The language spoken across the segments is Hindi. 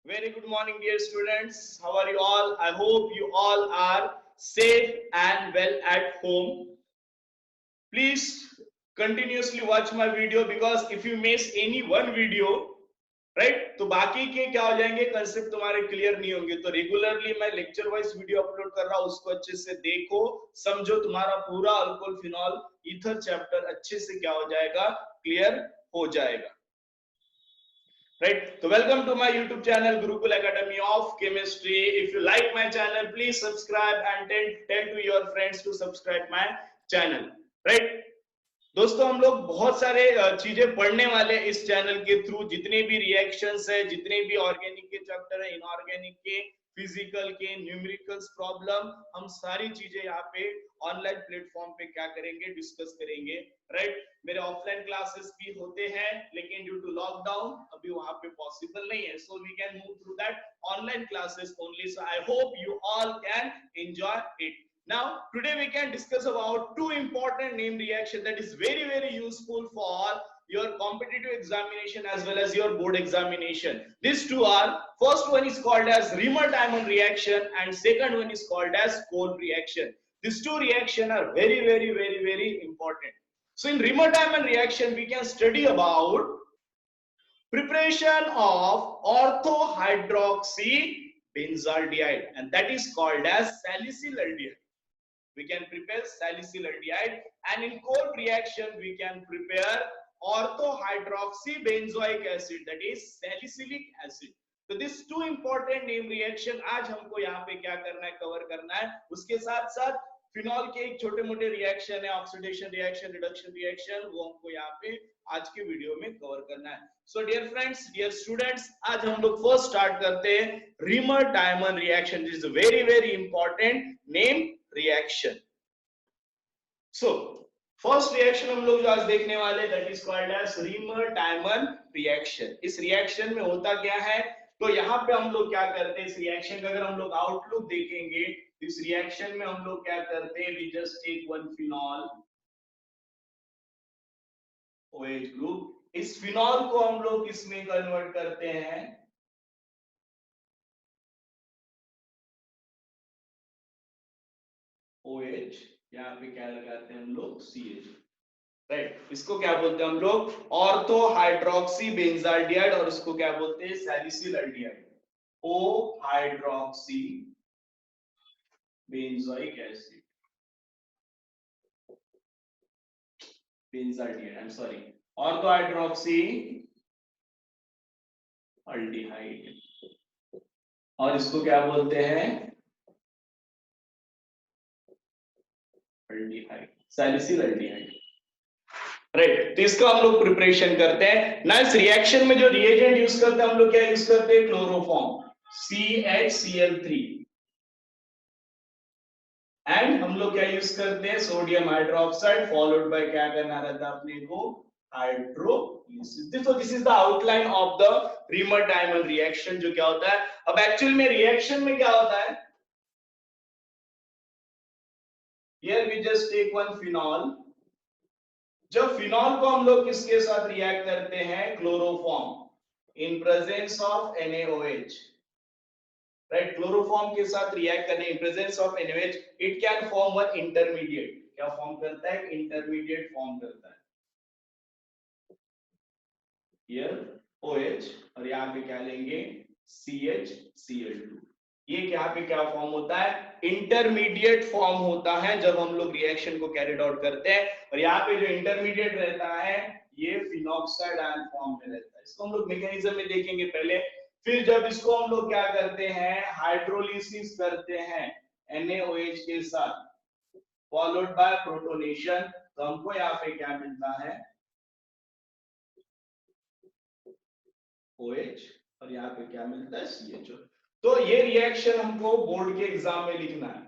Very good morning, dear students. How are you all? I hope you all are safe and well at home. Please continuously watch my video because if you miss any one video, right तो बाकी के क्या हो जाएंगे, कंसेप्ट तुम्हारे क्लियर नहीं होंगे. तो रेगुलरली मैं लेक्चर वाइज वीडियो अपलोड कर रहा हूं, उसको अच्छे से देखो, समझो, तुम्हारा पूरा अल्कोहल फिनॉल ईथर चैप्टर अच्छे से क्या हो जाएगा, क्लियर हो जाएगा. Right, so welcome to my YouTube channel Gurukul Academy of Chemistry. If you like my channel, please subscribe and tell to your friends to subscribe my channel. Right, दोस्तों हम लोग बहुत सारे चीजें पढ़ने वाले इस चैनल के थ्रू. जितने भी रिएक्शंस है, जितने भी ऑर्गेनिक के चैप्टर है, इनऑर्गेनिक के, फिजिकल के, न्यूमेरिकल्स प्रॉब्लम, हम सारी चीजें यहाँ पे ऑनलाइन प्लेटफॉर्म पे क्या करेंगे, डिस्कस करेंगे. राइट, मेरे ऑफलाइन क्लासेस भी होते हैं लेकिन ड्यू टू लॉकडाउन अभी वहां पे पॉसिबल नहीं है, so we can move through that online classes only. So I hope you all can enjoy it. Now today we can discuss about two important name reaction that is very useful for your competitive examination as well as your board examination. These two are, first one is called as Riemann-Diamond reaction and second one is called as Kolb reaction. These two reaction are very important. So in Riemann-Diamond reaction we can study about preparation of orthohydroxy benzaldehyde and that is called as salicylaldehyde. We can prepare salicylaldehyde, and in Kolb reaction we can prepare orthohydroxybenzoic acid, that is salicylic acid. तो this two important name reaction आज हमको यहाँ पे क्या करना है, कवर करना है. उसके साथ साथ फिनॉल के एक छोटे मोटे रिएक्शन है, ऑक्सीडेशन रिएक्शन, रिडक्शन रिएक्शन, वो हमको यहाँ पे आज के वीडियो में कवर करना है. So dear friends, dear students, आज हम लोग फर्स्ट स्टार्ट करते हैं Riemann-Diamond reaction. This is very important name reaction. So first reaction हम लोग जो आज देखने वाले, that is called as Riemann-Diamond reaction. इस रिएक्शन में होता क्या है, तो यहाँ पे हम लोग क्या करते हैं, इस रिएक्शन का अगर हम लोग आउटलुक देखेंगे, इस रिएक्शन में हम लोग क्या करते हैं, we just take one phenol OH group. इस फिनॉल को हम लोग किसमें कन्वर्ट करते हैं, OH, यहाँ पे क्या लगाते हैं हम लोग, CH. राइट, इसको क्या बोलते हैं हम लोग, ऑर्थो हाइड्रोक्सी बेंजाल्डिहाइड, और इसको क्या बोलते हैं, salicylaldehyde, O hydroxy benzoic acid, benzaldehyde, I am sorry, ortho hydroxy aldehyde, और इसको क्या बोलते हैं, अल्डिहाइड, सैलिसिलल्डिहाइड. राइट, तो इसका हम लोग प्रिपरेशन करते हैं ना. इस रिएक्शन में जो रिएजेंट यूज करते हैं हम लोग, क्या यूज करते हैं, क्लोरोफॉर्म, CHCl3, एंड हम लोग क्या यूज करते हैं, सोडियम हाइड्रोक्साइड, फॉलोड बाय क्या करना रहता है अपने को, हाइड्रोलिसिस. तो this is the outline of the Riemann-Diamond reaction. जो क्या होता है, अब एक्चुअल में रिएक्शन में क्या होता है, here we just take one phenol. जब फिनॉल को हम लोग किसके साथ रिएक्ट करते हैं, chloroform, in presence of NaOH. Right, chloroform के साथ रिएक्ट करने in presence of NaOH, it can form one intermediate. क्या फॉर्म करता है, इंटरमीडिएट फॉर्म करता है. हियर OH और यहाँ पे क्या लेंगे, CHCl2. ये यहाँ पे क्या फॉर्म होता है, इंटरमीडिएट फॉर्म होता है जब हम लोग रिएक्शन को कैरिड आउट करते हैं. और यहाँ पे जो इंटरमीडिएट रहता है ये फिनॉक्साइड आयन फॉर्म में रहता है. इसको हम लोग मैकेनिज्म में देखेंगे पहले. फिर जब इसको हम लोग क्या करते हैं, हाइड्रोलिसिस करते हैं NaOH के साथ, फॉलोड बाय प्रोटोनेशन, तो हमको यहाँ पे क्या मिलता है, OH, और यहाँ पे क्या मिलता है, CHO. तो ये रिएक्शन हमको बोर्ड के एग्जाम में लिखना है.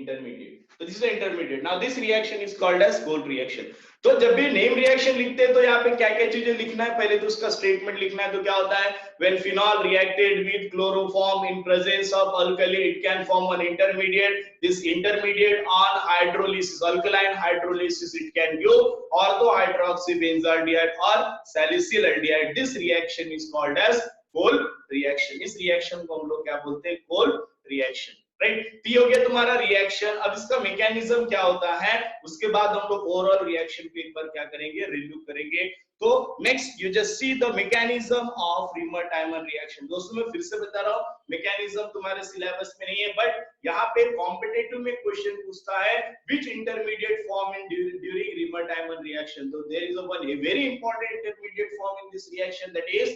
intermediate. So this is the intermediate. Now this reaction is called as cold reaction. तो जब भी नेम रिएक्शन लिखते हैं तो यहाँ पे क्या क्या चीजें लिखना है, पहले तो उसका स्टेटमेंट लिखना है. तो क्या होता है, when phenol reacted with chloroform in presence of alkali, it can form an intermediate. This intermediate on hydrolysis, alkaline hydrolysis, it can give orthohydroxybenzaldehyde or salicylaldehyde. This reaction is called as cold reaction. इस रिएक्शन को हम लोग क्या बोलते हैं, cold reaction. राइट, तो ये हो गया तुम्हारा रिएक्शन. अब इसका मैकेनिज्म क्या होता है, उसके बाद हम लोग ओवरऑल रिएक्शन को एक बार क्या करेंगे, रिव्यू करेंगे. तो next you just see the mechanism of reamer-timer reaction. दोस्तों मैं फिर से बता रहा हूं, मैकेनिज्म तुम्हारे सिलेबस में नहीं है, बट यहाँ पे कॉम्पिटिटिव में क्वेश्चन पूछता है which intermediate form in during Reimer Tiemann reaction. तो there is one very important intermediate form in this reaction, that is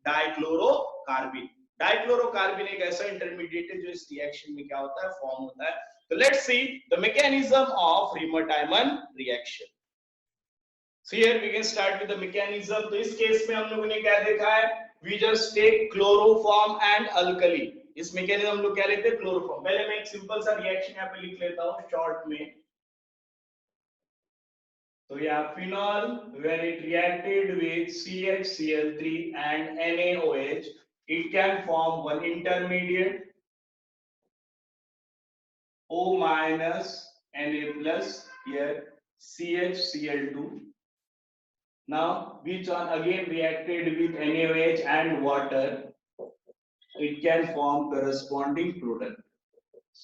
dichlorocarbene. Dichlorocarbene एक ऐसा इंटरमीडिएट है जो इस रिएक्शन में क्या होता है, फॉर्म होता है. तो let's see the mechanism of reamer-timer reaction. So here we can start with the mechanism. तो इस केस में हम लोगों ने क्या देखा है, we just take chloroform and alkali. इस मैकेनिज्म हम लोग क्या लेते हैं, क्लोरोफॉर्म. पहले मैं एक सिंपल सा रिएक्शन यहाँ पे लिख लेता हूँ शॉर्ट में. तो यहाँ phenol when it reacted with CHCl3 and NaOH, it can form one intermediate O minus Na plus, here CHCl2. Now which one again reacted with NaOH and water, it can form corresponding product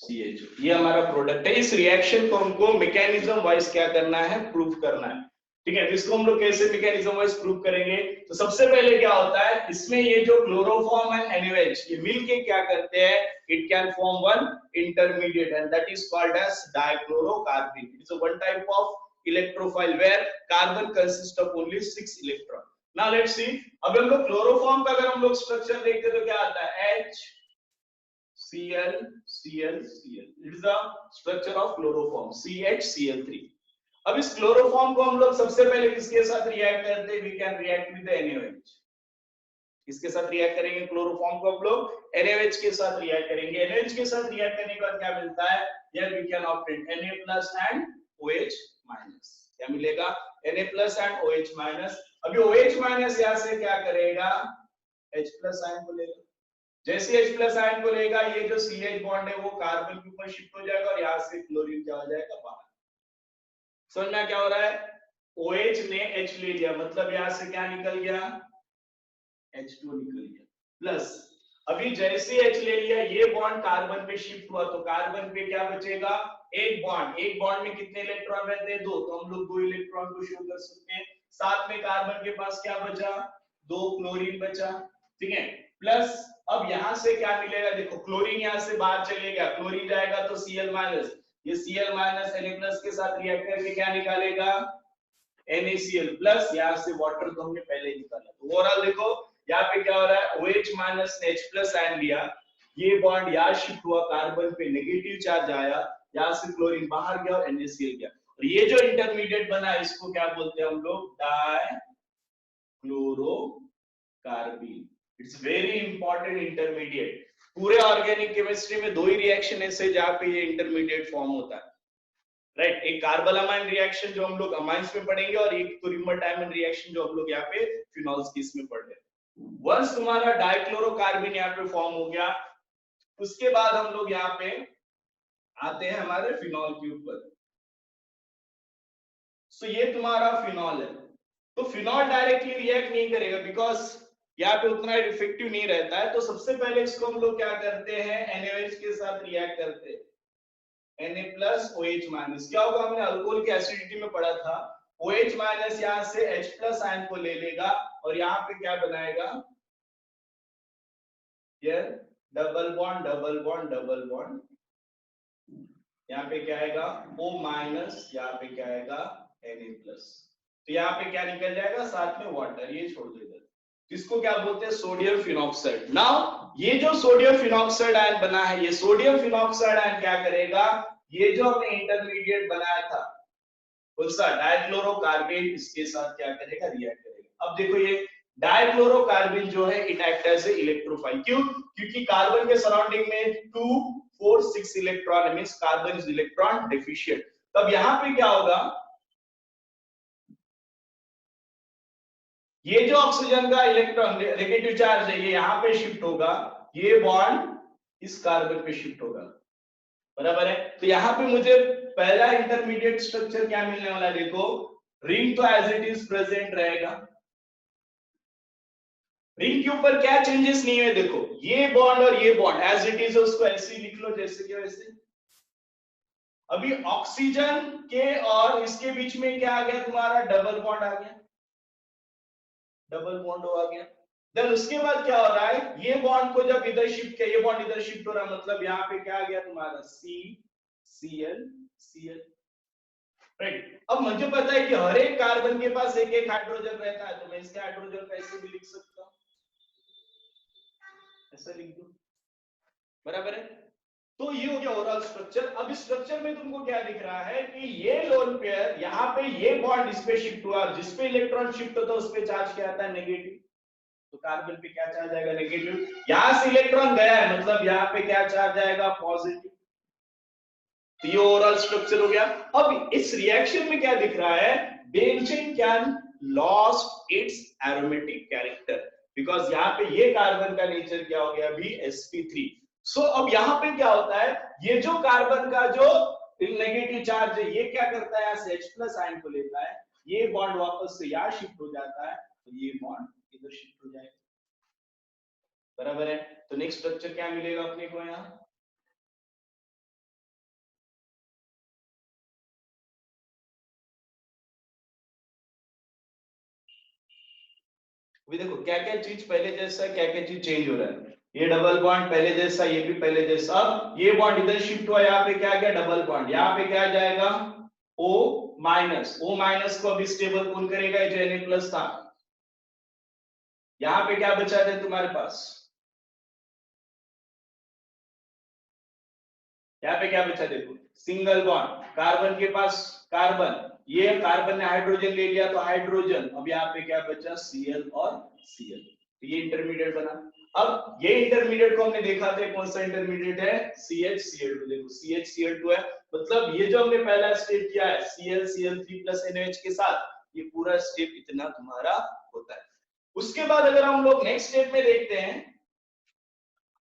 CHO. ये हमारा प्रोडक्ट है. इस रिएक्शन को हमको मैकेनिज्म वाइज क्या करना है, प्रूव करना है. ठीक है, इसको हम लोग कैसे मैकेनिज्म वाइज प्रूव करेंगे. तो सबसे पहले क्या होता है, इसमें ये जो क्लोरोफॉर्म एंड NaOH ये मिलके क्या करते हैं, it can form one intermediate and that is called as dichlorocarbene. It's a one type of electrophile where carbon consist of only 6 electron. Now let's see, अब हम लोग क्लोरोफॉर्म का अगर हम लोग स्ट्रक्चर देखते तो क्या आता है, HCl Cl Cl. It is the structure of chloroform, CHCl3. अब इस क्लोरोफॉर्म को हम लोग सबसे पहले किसके साथ रिएक्ट करते हैं, we can react with NaOH. किसके साथ रिएक्ट करेंगे, क्लोरोफॉर्म को हम लोग NaOH के साथ रिएक्ट करेंगे. NaOH के साथ रिएक्ट करने के बाद क्या मिलता है, here we can obtain Na plus and OH minus. क्या मिलेगा, Na plus and OH minus. अभी OH माइनस यहाँ से क्या करेगा, H प्लस आयन को लेगा. जैसे H प्लस आयन को लेगा, ये जो CH बॉन्ड है वो कार्बन के ऊपर शिफ्ट हो जाएगा और यहाँ से क्लोरीन क्या हो जाएगा, बाहर. समझ में क्या हो रहा है, OH ने H ले लिया, मतलब यहाँ से क्या निकल गया, H2 निकल गया. प्लस अभी जैसे H ले लिया, ये बॉन्ड कार्बन पे शिफ्ट हुआ, तो कार्बन पे क्या बचेगा, एक बॉन्ड. एक बॉन्ड में कितने इलेक्ट्रॉन रहते हैं, 2. तो हम लोग 2 इलेक्ट्रॉन को शो कर सकते हैं. साथ में कार्बन के पास क्या बचा, 2 क्लोरीन बचा. ठीक है, प्लस अब यहाँ से क्या मिलेगा, देखो क्लोरीन यहाँ से बाहर चले गया, क्लोरीन जाएगा तो Cl माइनस, ये Cl माइनस Na प्लस के साथ रिएक्ट करके क्या निकालेगा, NaCl प्लस. यहाँ से वाटर तो हमने पहले निकाला. तो ओवरऑल देखो यहाँ पे क्या हो रहा है, OH माइनस ने H प्लस आयन लिया, ये बॉन्ड यहाँ शिफ्ट हुआ, कार्बन पे नेगेटिव चार्ज आया, यहाँ से क्लोरीन बाहर गया और NaCl गया. और ये जो इंटरमीडिएट बना है इसको क्या बोलते हैं हम लोग, dichlorocarbene. It's very important intermediate. पूरे ऑर्गेनिक केमिस्ट्री में 2 ही रिएक्शन ऐसे जहां पे ये इंटरमीडिएट फॉर्म होता है. राइट, एक कार्बोलामाइन रिएक्शन जो हम लोग अमाइंस में पढ़ेंगे और एक तो रिमर-टाइमर रिएक्शन जो हम लोग यहाँ पे फिनॉल्स की इसमें पढ़ रहे हैं. वंस तुम्हारा डाइक्लोरोकार्बिन यहाँ पे फॉर्म हो गया, उसके बाद हम लोग यहाँ पे आते हैं हमारे फिनॉल के ऊपर. सो ये तुम्हारा फिनॉल है. तो फिनॉल डायरेक्टली रिएक्ट नहीं करेगा बिकॉज यहाँ पे उतना इफेक्टिव नहीं रहता है. तो सबसे पहले इसको हम लोग क्या करते हैं, NaOH के साथ रिएक्ट करते हैं, Na प्लस OH माइनस. क्या होगा, हमने अल्कोहल की एसिडिटी में पढ़ा था, OH माइनस यहाँ से H प्लस आयन को ले लेगा और यहाँ पे क्या बनाएगा, ये double bond double bond double bond. यहाँ पे क्या आएगा, O माइनस, यहाँ पे क्या आएगा, Na प्लस. तो यहाँ पे क्या निकल जाएगा, साथ में वाटर, ये छोड़ देगा. इसको क्या बोलते हैं, सोडियम फिनॉक्साइड. नाउ ये जो सोडियम फिनॉक्साइड आयन बना है, ये सोडियम फिनॉक्साइड आयन क्या करेगा, ये जो हमने इंटरमीडिएट बनाया था उसका डाइक्लोरोकार्बिन, इसके साथ क्या करेगा, रिएक्ट करेगा. अब देखो ये डाइक्लोरोकार्बिन जो है it act as a electrophile. क्यों, क्योंकि कार्बन के सराउंडिंग में 2 4 6 electron, means carbon is electron deficient. तब यहाँ पे क्या होगा, ये जो ऑक्सीजन का इलेक्ट्रॉन नेगेटिव चार्ज है ये यहाँ पे शिफ्ट होगा, ये बॉन्ड इस कार्बन पे शिफ्ट होगा, बराबर है। तो यहाँ पे मुझे पहला इंटरमीडिएट स्ट्रक्चर क्या मिलने वाला है, देखो रिंग तो एज इट इज प्रेजेंट रहेगा, रिंग के ऊपर क्या चेंजेस नहीं है, देखो ये बॉन्ड और ये बॉन्ड एज इट इज, उसको ऐसे ही लिख लो जैसे कि वैसे। अभी ऑक्सीजन के और इसके बीच में क्या आ गया, तुम्हारा डबल बॉन्ड आ गया, डबल बॉन्ड आ गया। देन उसके बाद क्या हो रहा है, ये बॉन्ड को जब इधर शिफ्ट किया, ये बॉन्ड इधर शिफ्ट हो रहा है, मतलब यहाँ पे क्या आ गया तुम्हारा CCl। राइट। अब मुझे पता है कि हर एक कार्बन के पास एक एक हाइड्रोजन रहता है, तो मैं इसके हाइड्रोजन को ऐसे भी लिख सकता हूं, ऐसा लिख दूं, बराबर है। तो ये हो गया ओवरऑल स्ट्रक्चर। अब इस स्ट्रक्चर में तुमको क्या दिख रहा है कि ये लोन पेयर यहाँ पे ये बॉन्ड इस पे शिफ्ट हुआ, जिस पे इलेक्ट्रॉन शिफ्ट होता है उस पे चार्ज क्या आता है, नेगेटिव। तो कार्बन पे क्या चार्ज आएगा, नेगेटिव। यहां से इलेक्ट्रॉन गया है, मतलब यहाँ पे क्या चार्ज आएगा, पॉजिटिव। तो ये ओवरऑल स्ट्रक्चर हो गया। अब इस रिएक्शन में क्या दिख रहा है, benzene can lost its aromatic character, because यहाँ पे ये कार्बन का नेचर क्या हो गया अभी, sp3। सो अब यहाँ पे क्या होता है, ये जो कार्बन का जो नेगेटिव चार्ज है ये क्या करता है, यहाँ से H+ आयन को लेता है, ये बॉन्ड वापस से यहाँ शिफ्ट हो जाता है, तो ये बॉन्ड इधर शिफ्ट हो जाएगा, बराबर है। तो नेक्स्ट स्ट्रक्चर क्या मिलेगा अपने को यहाँ, देखो क्या क्या चीज पहले जैसा, क्या क्या चीज चेंज हो रहा है। ये डबल बॉन्ड पहले जैसा, ये भी पहले जैसा। अब ये बॉन्ड इधर शिफ्ट हुआ, यहाँ पे क्या आ गया, डबल बॉन्ड, यहाँ पे क्या आ जाएगा, O- को अभी स्टेबल कौन करेगा, जो Na+ था। यहाँ पे क्या बचा है तुम्हारे पास, यहाँ पे क्या बचा, देखो सिंगल बॉन्ड, कार्बन के पास कार्बन, ये कार्बन ने हाइड्रोजन ले लिया तो हाइड्रोजन, अब यहाँ पे क्या बचा, Cl और Cl, तो ये इंटरमीडिएट बना। अब ये इंटरमीडिएट को हमने देखा था, कौन सा इंटरमीडिएट है, CH Cl2, देखो CH Cl2 है, मतलब ये जो हमने पहला स्टेप किया है Cl NaOH के साथ, ये पूरा स्टेप इतना तुम्हारा होता है। उसके बाद अगर हम लोग नेक्स्ट स्टेप में देखते हैं,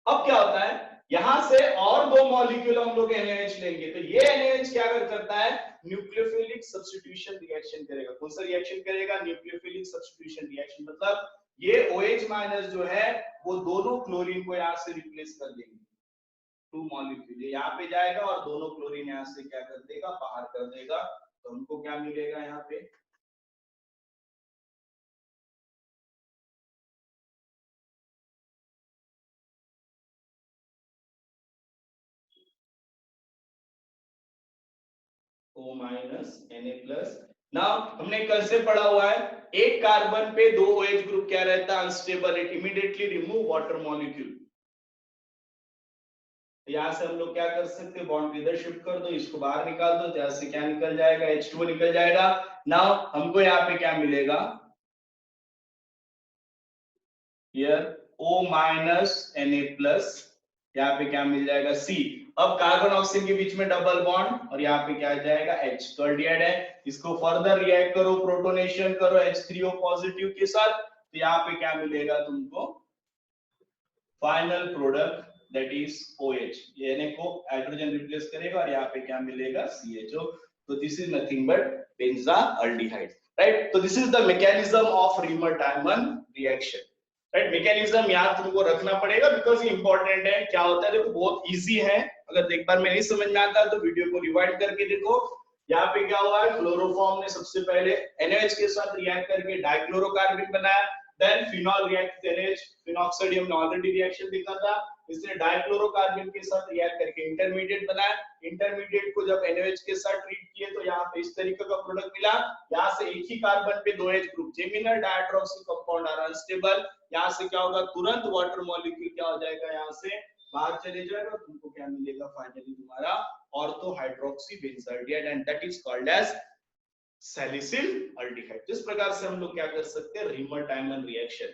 अब क्या होता है, यहां से और दो मॉलिक्यूल हम लोग NaOH लेंगे, तो ये NaOH क्या करता है, न्यूक्लियोफिलिक सब्स्टिट्यूशन रिएक्शन करेगा। कौन सा रिएक्शन करेगा, न्यूक्लियोफिलिक सब्स्टिट्यूशन रिएक्शन, मतलब ये OH- जो है वो दोनों क्लोरीन को यहाँ से रिप्लेस कर देंगे, 2 मॉलिक्यूल यहाँ पे जाएगा और दोनों क्लोरीन यहाँ से क्या कर देगा, बाहर कर देगा। तो हमको क्या मिलेगा यहाँ पे, O-Na+। नाउ हमने कल से पढ़ा हुआ है, एक कार्बन पे 2 OH ग्रुप क्या रहता है, unstable, it immediately remove water molecule. यहाँ से हम लोग क्या कर सकते हैं, बॉन्ड इधर शिफ्ट कर दो, इसको बाहर निकाल दो, तो यहाँ से क्या निकल जाएगा, H2O निकल जाएगा। नाउ हमको यहाँ पे क्या मिलेगा, हियर O-Na+, यहाँ पे क्या मिल जाएगा, C। अब कार्बन ऑक्सीजन के बीच में डबल बॉन्ड और यहाँ पे क्या आ जाएगा, H, तो अल्डिहाइड है। इसको फर्दर रिएक्ट करो, प्रोटोनेशन करो H3O पॉजिटिव के साथ, तो यहाँ पे क्या मिलेगा तुमको, final product that is OH, ये Na को हाइड्रोजन रिप्लेस करेगा और यहाँ पे क्या मिलेगा, CHO। तो this is nothing but benzaldehyde, right. तो this is the mechanism of Reimer Tiemann reaction, right. Mechanism याद तुमको रखना पड़ेगा, बिकॉज ये इंपॉर्टेंट है। क्या होता है, देखो बहुत इजी है, अगर एक बार में नहीं समझ में आता तो वीडियो को रिवाइंड करके देखो। यहाँ पे क्या हुआ है, क्लोरोफॉर्म ने सबसे पहले NaOH के साथ रिएक्ट करके डाइक्लोरोकार्बन बनाया, then phenol react NaOH, phenoxide हमने ऑलरेडी रिएक्शन देखा था, इसने डाइक्लोरोकार्बन के साथ रिएक्ट करके इंटरमीडिएट बनाया। इंटरमीडिएट को जब NaOH के साथ ट्रीट किए तो यहाँ पे इस तरीके का प्रोडक्ट मिला। यहाँ से एक ही कार्बन पे 2 H group, geminal dihydroxy compound are unstable, यहाँ से क्या होगा, तुरंत वाटर मॉलिक्यूल क्या हो जाएगा, यहाँ से बाहर चले जाएगा, तुमको क्या मिलेगा, फाइनली तुम्हारा ortho hydroxy benzaldehyde, and that is called as salicyl aldehyde. इस प्रकार से हम लोग क्या कर सकते हैं, रीमर-डायमंड रिएक्शन।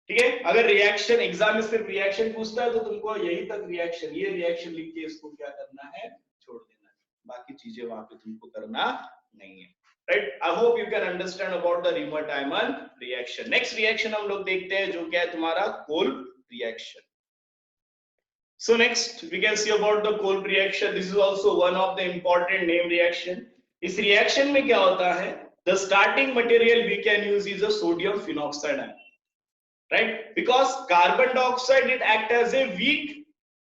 ठीक है, अगर रिएक्शन एग्जाम में सिर्फ रिएक्शन पूछता है तो तुमको यही तक रिएक्शन, ये रिएक्शन लिख के इसको क्या करना है, छोड़ देना है, बाकी चीजें वहां पे तुमको करना नहीं है। Right, I hope you can understand about the reamer-timer reaction. Next reaction हम लोग देखते हैं जो क्या है तुम्हारा Kolb reaction. So next we can see about the Kolb reaction. This is also one of the important name reaction. इस reaction में क्या होता है? The starting material we can use is a sodium phenoxide ion, right? Because carbon dioxide it act as a weak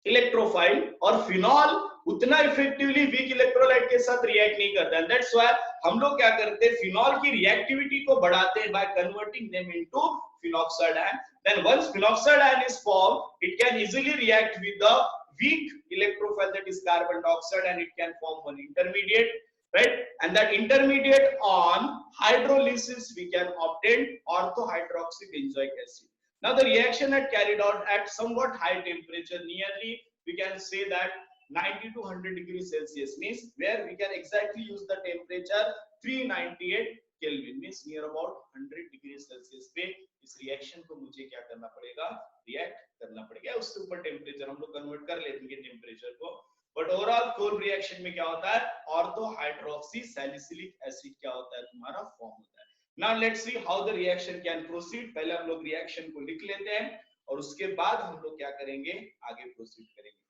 electrophile और फिनॉल उतना इफेक्टिवली वीक इलेक्ट्रोलाइट के साथ रिएक्ट नहीं करता है। दैट्स व्हाई हम लोग क्या करते हैं, फिनॉल की रिएक्टिविटी को बढ़ाते हैं by converting them into phenoxide ion. Then once phenoxide ion is formed, it can easily react with the weak electrophile that is carbon dioxide and it can form one intermediate, right? And that intermediate on hydrolysis we can obtain orthohydroxybenzoic acid. Now the reaction had carried out at somewhat high temperature, nearly we can say that 90 to 100 degrees Celsius, means where we can exactly use the temperature 398 Kelvin, means near about 100 degrees Celsius पे इस रिएक्शन को मुझे क्या करना पड़ेगा, रिएक्ट करना पड़ेगा। उसके ऊपर टेम्परेचर हम लोग कन्वर्ट कर लेते हैं टेम्परेचर को, बट ओवरऑल कोल्ब रिएक्शन में क्या होता है, ऑर्थोहाइड्रोक्सी सैलिसिलिक एसिड क्या होता है तुम्हारा फॉर्म होता है। Now let's see how the reaction can proceed. पहले हम लोग रिएक्शन को लिख लेते हैं और उसके बाद हम लोग क्या करेंगे, आगे प्रोसीड करेंगे।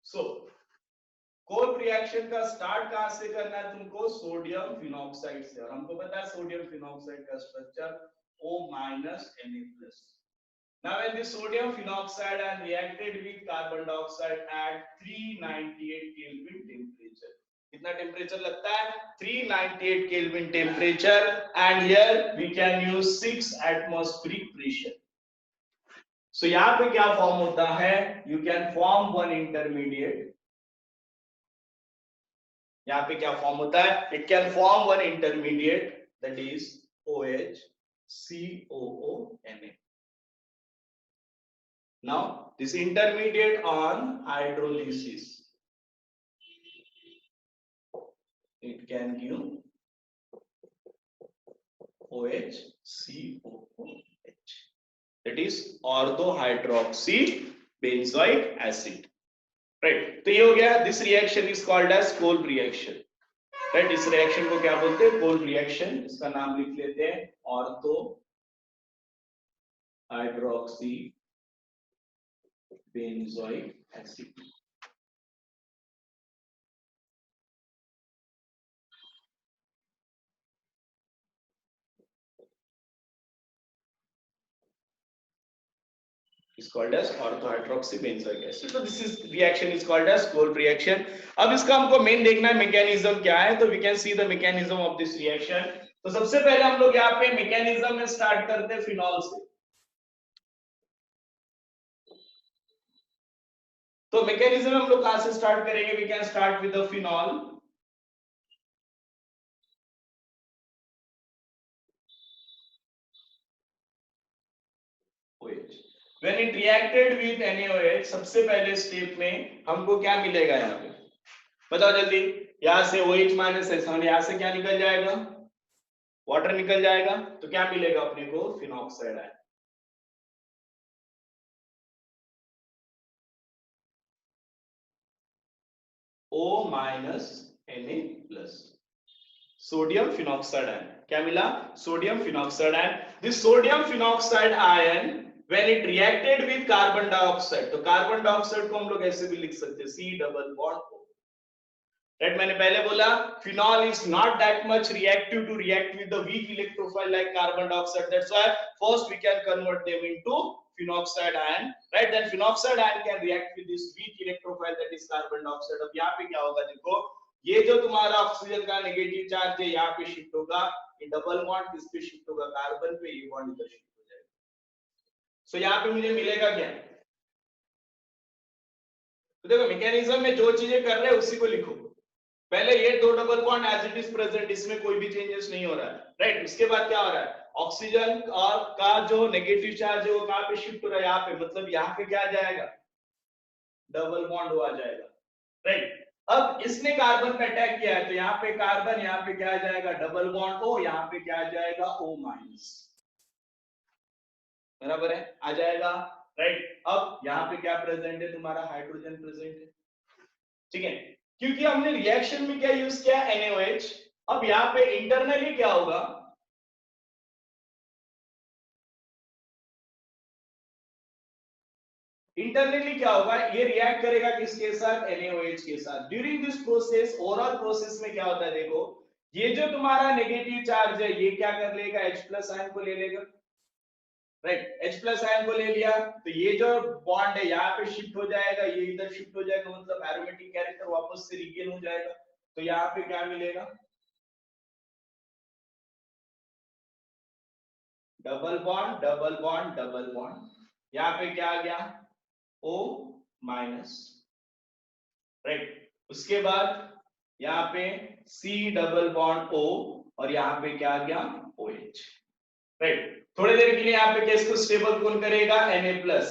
सो कोल्ब रिएक्शन का स्टार्ट कहां से करना है तुमको, सोडियम फिनॉक्साइड से, और हमको पता है सोडियम फिनॉक्साइड का structure O- Na+. Now when the sodium phenoxide and reacted with carbon dioxide at 398 Kelvin temperature, कितना टेम्परेचर लगता है, 398 Kelvin temperature, and here we can use 6 atmospheric pressure. So यहाँ पे क्या फॉर्म होता है, you can form one intermediate. यहाँ पे क्या फॉर्म होता है, it can form one intermediate that is OH COONA. Now this intermediate on hydrolysis, it can give OH COOH, that is orthohydroxybenzoic acid, right? तो ये हो गया, this reaction is called as Kolb reaction, right? इस reaction को क्या बोलते हैं, Kolb reaction, इसका नाम लिख लेते हैं orthohydroxybenzoic acid. is called as orthohydroxybenzoic acid. So this is reaction is called as Kolb reaction. अब इसका हमको मेन देखना है मैकेनिज्म क्या है, तो we can see the mechanism of this reaction. तो सबसे पहले हम लोग यहाँ पे मैकेनिज्म में स्टार्ट करते हैं फिनॉल से। तो मैकेनिज्म हम लोग कहां से स्टार्ट करेंगे, we can start with the phenol. OH. When it reacted with NaOH, सबसे पहले स्टेप में हमको क्या मिलेगा, यहाँ पे बताओ जल्दी, यहाँ से OH माइनस है, यहाँ से क्या निकल जाएगा, वाटर निकल जाएगा, तो क्या मिलेगा अपने को, phenoxide ion. O- Na+, sodium phenoxide ion, क्या मिला, sodium phenoxide ion. This sodium phenoxide ion when it reacted with carbon dioxide, तो कार्बन डाइऑक्साइड को हम लोग ऐसे भी लिख सकते हैं C double bond O, right? मैंने पहले बोला phenol is not that much reactive to react with the weak electrophile like carbon dioxide, that's why first we can convert them into phenoxide ion, right? Then phenoxide ion can react with this weak electrophile that is carbon dioxide. अब यहाँ पे क्या होगा, देखो ये जो तुम्हारा ऑक्सीजन का नेगेटिव चार्ज है यहाँ पे शिफ्ट होगा, ये डबल बॉन्ड किस पे शिफ्ट होगा, कार्बन पे, ये बॉन्ड इधर शिफ्ट हो जाएगा। सो यहाँ पे मुझे मिलेगा क्या, तो देखो मैकेनिज्म में जो चीजें कर रहे हैं उसी को लिखो। पहले ये दो double bond as it is present, इसमें कोई भी चेंजेस नहीं हो रहा है, राइट? उसके बाद क्या हो रहा है, ऑक्सीजन का जो नेगेटिव चार्ज है वो कहां पे शिफ्ट हो रहा है, यहाँ पे, मतलब यहाँ पे क्या आ जाएगा, डबल बॉन्ड हो आ जाएगा, राइट? अब इसने कार्बन पे अटैक किया है तो यहाँ पे कार्बन, यहाँ पे क्या आ जाएगा, डबल बॉन्ड O, यहाँ पे क्या आ जाएगा O-, बराबर है, आ जाएगा, राइट। अब यहाँ पे क्या प्रेजेंट है, तुम्हारा हाइड्रोजन प्रेजेंट है, ठीक है, क्योंकि हमने रिएक्शन में क्या यूज किया, NaOH। अब यहाँ पे इंटरनली क्या होगा, इंटरनली क्या होगा, ये रिएक्ट करेगा किसके साथ, NaOH के साथ। During this process, overall process में क्या होता है, देखो ये जो तुम्हारा नेगेटिव चार्ज है ये क्या कर लेगा, H+ आयन को ले लेगा, राइट। H+ आयन को ले लिया तो ये जो बॉन्ड है यहाँ पे शिफ्ट हो जाएगा, ये इधर शिफ्ट हो जाएगा, मतलब एरोमेटिक कैरेक्टर वापस से रिगेन हो जाएगा। तो यहाँ पे क्या मिलेगा, double bond double bond double bond, यहाँ पे क्या आ गया, O-, राइट। उसके बाद यहाँ पे C डबल बॉन्ड O, और यहाँ पे क्या आ गया, OH, राइट। थोड़ी देर के लिए यहाँ पे केस को स्टेबल कौन करेगा, Na+।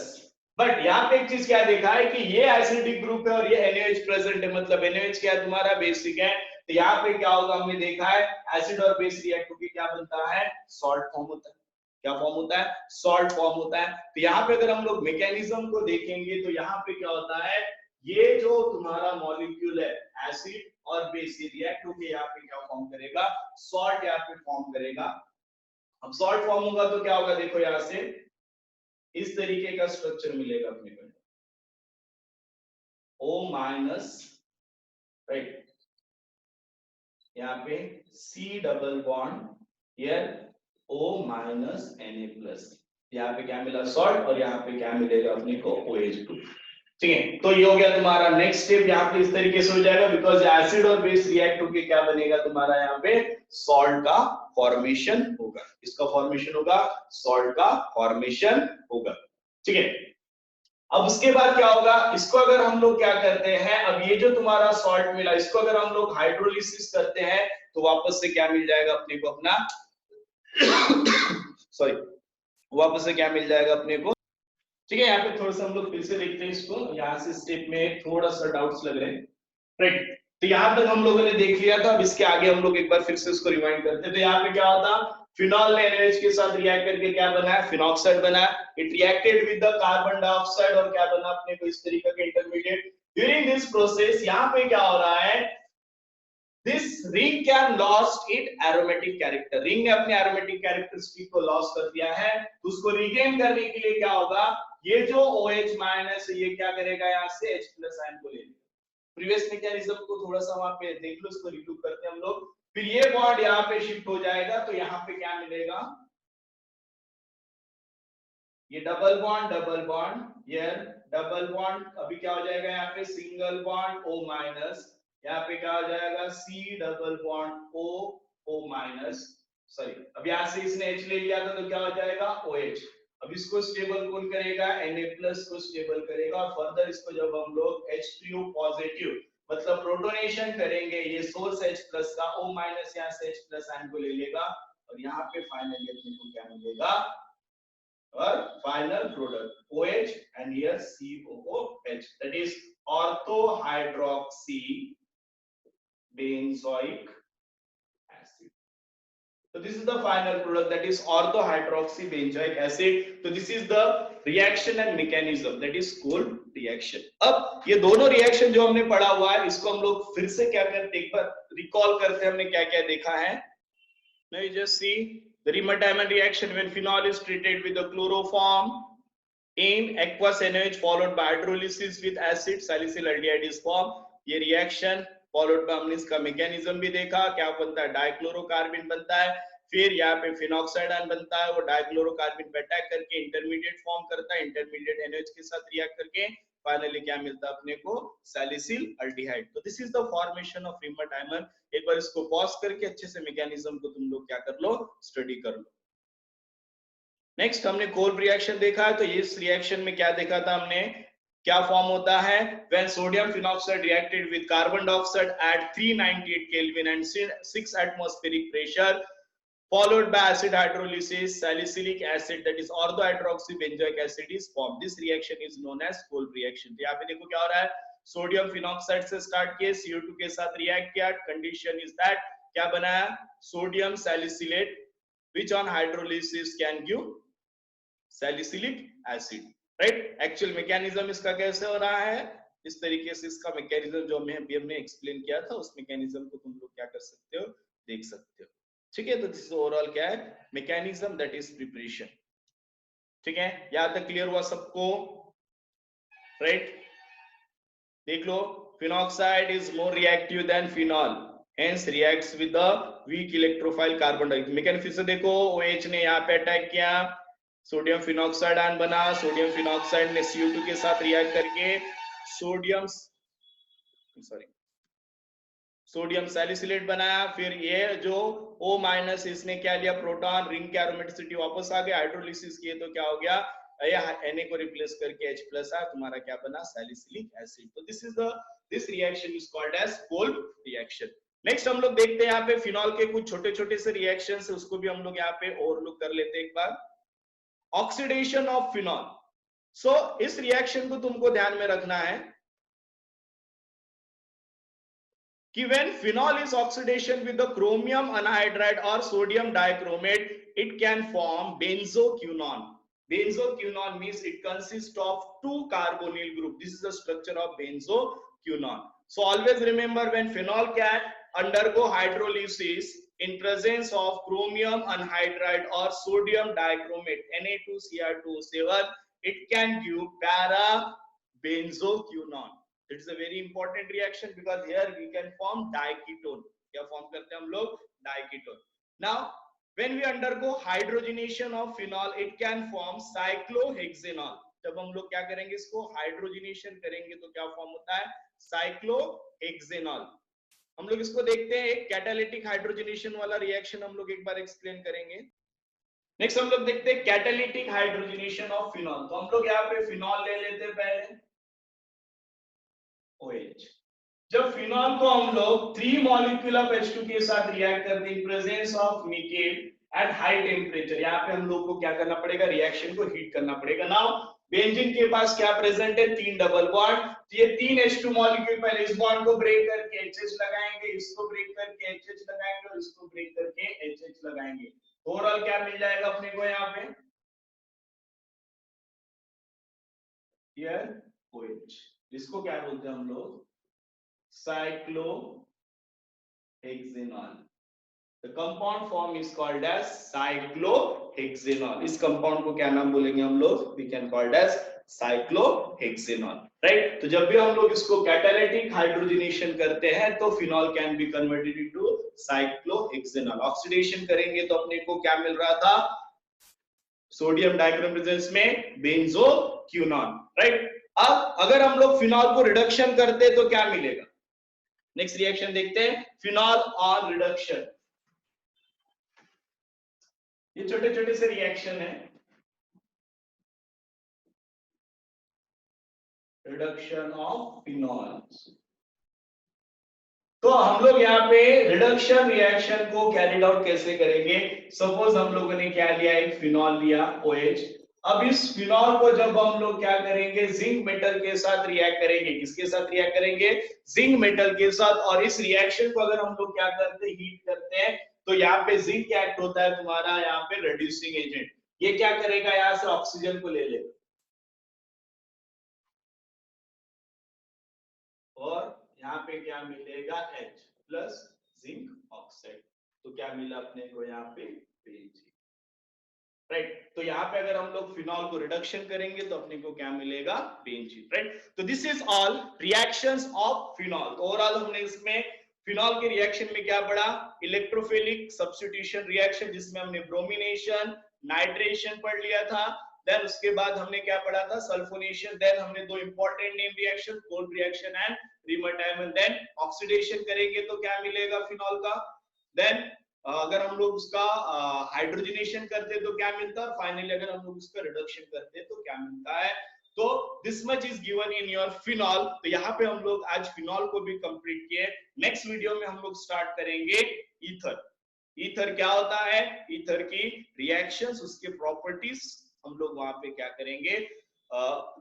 बट यहाँ पे एक चीज क्या देखा है कि ये एसिडिक ग्रुप है और ये NaOH प्रेजेंट है, मतलब NaOH क्या है, तुम्हारा बेसिक है। तो यहाँ पे क्या होगा, हमने देखा है एसिड और बेस रिएक्ट होकर क्या बनता है, सॉल्ट फॉर्म होता है। क्या फॉर्म होता है, सॉल्ट फॉर्म होता है। तो यहाँ पे अगर हम लोग मैकेनिज्म को देखेंगे तो यहाँ पे क्या होता है, ये जो तुम्हारा मॉलिक्यूल है एसिड और बेस, ये रिएक्ट होकर यहाँ पे क्या फॉर्म करेगा, सॉल्ट यहाँ पे फॉर्म करेगा। अब सॉल्ट फॉर्म होगा तो क्या होगा, देखो यहां से इस तरीके का स्ट्रक्चर मिलेगा अपने को, O-, राइट, यहाँ पे C double bond, here O-, Na+। यहाँ पे क्या मिला, सॉल्ट, और यहाँ पे क्या मिलेगा अपने को, OH ग्रुप, ठीक है। तो ये हो गया तुम्हारा नेक्स्ट स्टेप, यहाँ पे इस तरीके से हो जाएगा, बिकॉज एसिड और बेस रिएक्ट होके क्या बनेगा तुम्हारा, यहाँ पे सॉल्ट का फॉर्मेशन होगा। इसका फॉर्मेशन होगा, सॉल्ट का फॉर्मेशन होगा, ठीक है। अब उसके बाद क्या होगा, इसको अगर हम लोग क्या करते हैं, अब ये जो तुम्हारा सॉल्ट मिला, इसको अगर हम लोग हाइड्रोलिसिस करते हैं तो वापस से क्या मिल जाएगा अपने को, अपना सॉरी, वापस से क्या मिल जाएगा अपने को, ठीक है। यहाँ पे थोड़ा सा हम लोग फिर से देखते हैं इसको, यहाँ से स्टेप में थोड़ा सा डाउट्स लग रहे हैं, राइट। तो यहाँ तक हम लोगों ने देख लिया था, अब इसके आगे हम लोग एक बार फिर से इसको रिवाइंड करते हैं। तो यहाँ पे क्या होता, फिनॉल ने NaOH के साथ रिएक्ट करके क्या बनाया, फिनॉक्साइड बनाया। It reacted with the carbon dioxide और क्या बना अपने को, इस तरीके का इंटरमीडिएट। ड्यूरिंग दिस प्रोसेस यहाँ पे क्या हो रहा है, this ring can lost it aromatic character, ring ने अपने एरोमेटिक कैरेक्टरिस्टिक को लॉस कर दिया है, तो उसको रिगेन करने के लिए क्या होगा, ये जो OH- ये क्या करेगा, यहाँ से H+ आयन को ले लेगा। प्रीवियस मैकेनिज्म को थोड़ा सा वहां पे देख लो, इसको रिव्यू करते हैं हम लोग। फिर ये बॉन्ड यहाँ पे शिफ्ट हो जाएगा, तो यहाँ पे क्या मिलेगा, ये डबल बॉन्ड, ये डबल बॉन्ड, अभी क्या हो जाएगा यहाँ पे, सिंगल बॉन्ड O-, यहाँ पे क्या हो जाएगा, C double bond O-, sorry, अब यहाँ से इसने H ले लिया था तो क्या हो जाएगा, OH। अब इसको स्टेबल कौन करेगा, Na+ को स्टेबल करेगा, और फर्दर इसको जब हम लोग H3O पॉजिटिव मतलब प्रोटोनेशन करेंगे, ये सोर्स H+ का, O- यहाँ से H+ आयन को ले लेगा, और यहाँ पे फाइनली अपने को क्या मिलेगा, और final product OH, and here COOH, that is orthohydroxy benzoic acid. So this is the final product, that is orthohydroxy benzoic acid. So this is the reaction and mechanism, that is called reaction. अब ये दोनों रिएक्शन जो हमने पढ़ा हुआ है, इसको हम लोग फिर से क्या करते हैं, एक बार रिकॉल करते हैं, हमने क्या क्या देखा है। Now you just see the Riemann-Diamond reaction when phenol is treated with the chloroform in aqueous NaOH followed by hydrolysis with acid salicylaldehyde is formed. ये रिएक्शन फॉलोड बाय, हमने इसका मैकेनिज्म भी देखा, क्या बनता है, डाइक्लोरोकार्बन बनता है, फिर यहाँ पे फिनॉक्साइड आयन बनता है, वो डाइक्लोरोकार्बन पे अटैक करके इंटरमीडिएट फॉर्म करता है, इंटरमीडिएट NaOH के साथ रिएक्ट करके फाइनली क्या मिलता है अपने को, सैलिसिल अल्डिहाइड। तो this is the formation of reamer diamond. एक बार इसको पॉज करके अच्छे से मैकेनिज्म को तुम लोग क्या कर लो, स्टडी कर लो। नेक्स्ट हमने कोल्ब रिएक्शन देखा है, तो इस रिएक्शन में क्या देखा था हमने, क्या फॉर्म होता है, when sodium phenoxide reacted with carbon dioxide at 398 Kelvin and 6 atmospheric pressure followed by acid hydrolysis, salicylic acid, that is orthohydroxybenzoic acid is formed. This reaction is known as Kolb reaction. तो यहाँ पे देखो क्या हो रहा है, सोडियम फिनॉक्साइड से स्टार्ट किए, CO2 के साथ रिएक्ट किया, कंडीशन इज दैट क्या बनाया, sodium salicylate, which on hydrolysis can give salicylic acid, right. Actual mechanism इसका कैसे हो रहा है, इस तरीके से इसका मैकेनिज्म जो हमने एक्सप्लेन किया था, उस मैकेनिज्म को तुम लोग क्या कर सकते हो, देख सकते हो, ठीक है। तो दिस ओवरऑल क्या है, मैकेनिज्म दैट इज प्रिपरेशन, ठीक है। यहां तक क्लियर हुआ सबको, राइट। देख लो, phenoxide is more reactive than phenol, hence reacts with the weak electrophile carbon dioxide. Mechanism फिर से देखो, OH ने यहाँ पे अटैक किया, सोडियम फिनॉक्साइड आयन बना, सोडियम फिनॉक्साइड ने CO2 के साथ रिएक्ट करके सोडियम सैलिसिलेट बनाया। फिर ये जो O- इसने क्या लिया, प्रोटॉन, रिंग की एरोमेटिसिटी वापस आ गया, हाइड्रोलिसिस किए तो क्या हो गया, Na को रिप्लेस करके H+ आया, तुम्हारा क्या बना, सैलिसिलिक एसिड। तो this reaction is called as Kolbe reaction. Next हम लोग देखते हैं यहाँ पे फिनॉल के कुछ छोटे छोटे से रिएक्शंस, उसको भी हम लोग यहाँ पे ओवरलुक कर लेते हैं एक बार। ऑक्सीडेशन ऑफ फिनॉल, सो इस रिएक्शन को तुमको ध्यान में रखना है कि when phenol is oxidation with the chromium anhydride or sodium dichromate, it can form benzoquinone. Benzoquinone means it consists of two carbonyl group. This is the structure of benzoquinone. So always remember, when phenol can undergo hydrolysis in presence of chromium anhydride or sodium dichromate, Na2Cr2O7, it can give para benzoquinone. It is a very important reaction because here we can form diketone. क्या फॉर्म करते हैं हम लोग, diketone. Now when we undergo hydrogenation of phenol, it can form cyclohexanol. जब हम लोग क्या करेंगे, इसको हाइड्रोजनेशन करेंगे तो क्या फॉर्म होता है, साइक्लोहेक्सेनॉल. हम लोग इसको देखते हैं, एक कैटालिटिक हाइड्रोजनेशन वाला रिएक्शन हम लोग एक बार एक्सप्लेन करेंगे. नेक्स्ट हम लोग देखते हैं कैटालिटिक हाइड्रोजनेशन ऑफ फिनॉल. तो हम लोग यहाँ पे फिनॉल ले लेते हैं पहले, OH. जब फिनॉल को हम लोग 3 मॉलिक्यूल ऑफ H2 के साथ रिएक्ट करते हैं presence of nickel at high temperature, यहाँ पे हम लोग को क्या करना पड़ेगा, रिएक्शन को हीट करना पड़ेगा. नाउ बेंजीन के पास क्या प्रेजेंट है, 3 डबल बॉन्ड. ये 3 H2 मॉलिक्यूल पहले इस बॉन्ड को ब्रेक करके HH लगाएंगे, इसको ब्रेक करके HH लगाएंगे और इसको ब्रेक करके HH लगाएंगे. ओवरऑल क्या मिल जाएगा अपने को यहाँ पे, हियर OH. इसको क्या बोलते हैं हम लोग, cyclohexanol. The compound form is called as cyclohexanol. इस compound को क्या नाम बोलेंगे हम लोग, we can called as cyclohexanol, right? तो जब भी हम लोग इसको कैटालिटिक हाइड्रोजनेशन करते हैं तो phenol can be converted into cyclohexanol. Oxidation करेंगे तो अपने को क्या मिल रहा था, सोडियम डाइक्रोम प्रेजेंस में बेंजोक्विनोन, राइट. अब अगर हम लोग फिनॉल को रिडक्शन करते तो क्या मिलेगा, नेक्स्ट रिएक्शन देखते हैं, फिनॉल ऑन रिडक्शन. ये छोटे छोटे से रिएक्शन है, रिडक्शन ऑफ फिनॉल. तो हम लोग यहाँ पे रिडक्शन रिएक्शन को कैरिड आउट कैसे करेंगे. सपोज हम लोगों ने क्या लिया, एक फिनॉल लिया OH. अब इस फिनॉल को जब हम लोग क्या करेंगे, जिंक मेटल के साथ रिएक्ट करेंगे. किसके साथ रिएक्ट करेंगे, जिंक मेटल के साथ. और इस रिएक्शन को अगर हम लोग क्या करते हैं, हीट करते हैं, तो यहाँ पे जिंक एक्ट होता है तुम्हारा यहाँ पे रिड्यूसिंग एजेंट. ये क्या करेगा, यहाँ से ऑक्सीजन को ले लेगा और यहाँ पे क्या मिलेगा, H प्लस जिंक ऑक्साइड. तो क्या मिला अपने को यहाँ पे, बेंजीन, राइट. तो यहाँ पे अगर हम लोग फिनॉल को रिडक्शन करेंगे तो अपने को क्या मिलेगा, बेंजीन, राइट. तो this is all reactions of phenol. तो ओवरऑल हमने इसमें फिनॉल के रिएक्शन में क्या पढ़ा, इलेक्ट्रोफिलिक सब्स्टिट्यूशन रिएक्शन, जिसमें हमने ब्रोमिनेशन, नाइट्रेशन पढ़ लिया था. देन उसके बाद हमने क्या पढ़ा था, सल्फोनेशन. देन हमने दो important name reaction, Kolbe reaction and Reimer Tiemann. Then oxidation करेंगे तो क्या मिलेगा फिनॉल का. देन अगर हम लोग उसका हाइड्रोजनेशन करते तो क्या मिलता है, फाइनली अगर हम लोग उसका रिडक्शन करते तो क्या मिलता है. तो this much is given in your phenol. तो यहाँ पे हम लोग आज फिनॉल को भी कंप्लीट किए. नेक्स्ट वीडियो में हम लोग स्टार्ट करेंगे ईथर. ईथर क्या होता है, ईथर की रिएक्शंस, उसके प्रॉपर्टीज हम लोग वहां पे क्या करेंगे,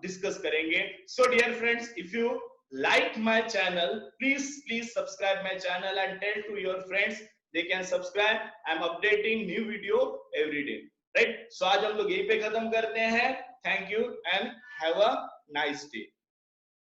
डिस्कस करेंगे. So dear friends, if you like my channel, please subscribe my channel and tell to your friends they can subscribe. I'm updating new video every day. Right. So आज हम लोग यहीं पे खत्म करते हैं। Thank you and have a nice day.